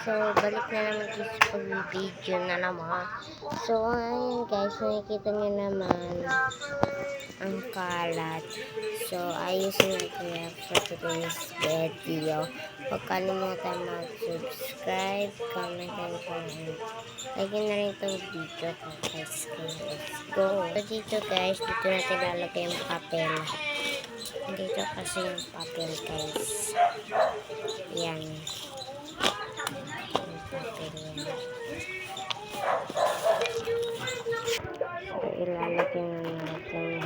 So, balik na naman sa pag-video na naman. So, ayun guys, nakikita nyo naman ang kalat. So, ayusin natin yan sa today's video. Huwag kalimutan mag-subscribe, comment, and comment. Like na rin itong video ko guys. Let's go! So, dito guys, dito natin lalagay yung papel. Dito kasi yung papel guys. Yan. So, ilalagay na natin.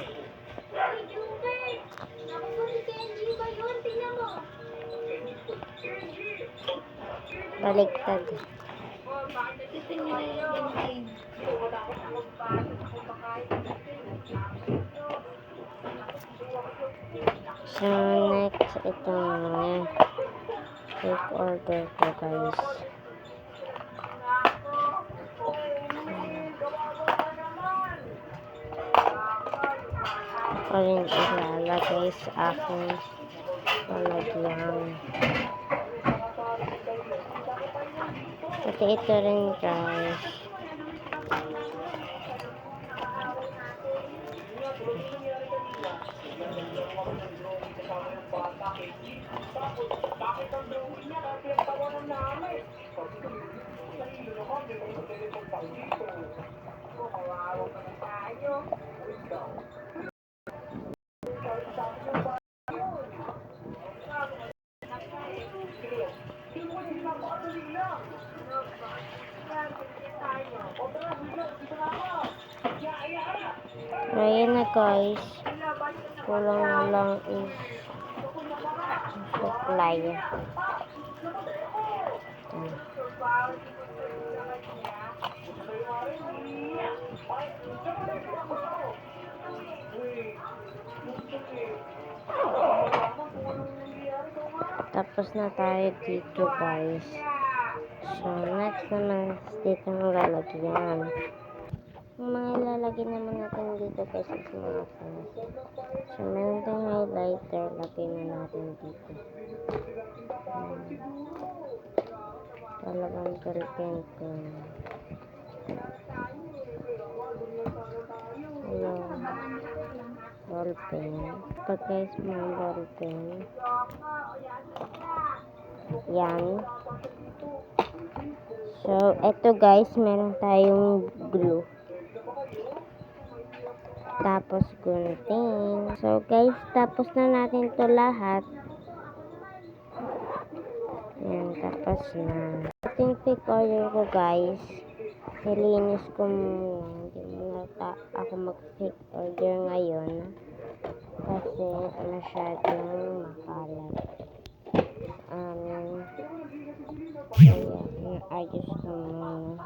Baliktad. So, next, itong take order ko guys. Ako rin ilalagay sa aking lalagyan. Pati ito rin guys. Ayan na guys. Kulang na lang is supply. Tapos na tayo dito guys. So next naman dito ng lalagyan. Yung mga ilalagay naman natin dito guys is mga pens. So meron tayong highlighter, lagay na natin dito. Talagang pen ko. Hello. Ballpen. Ito guys, mga ballpen. Yan. So, ito guys, meron tayong glue. Tapos, gunting. So, guys, tapos na natin to lahat. Yan, tapos na. Ito yung pick order ko guys. Nilinis ko muna. Hindi muna ako mag-pick order ngayon. Kasi masyadong makalat. Kaya, ayos ko muna.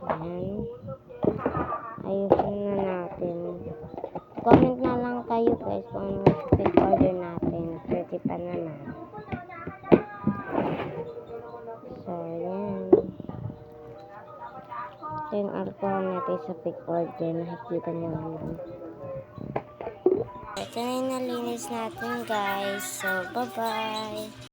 Ayan. Ayusin na natin. Comment na lang kayo guys kung ano pick order natin. Pwede pa naman. So, ayan. Ito yung alcohol natin sa pick order. Nakikita nyo naman. Ito na yung nalinis natin guys. So, bye-bye.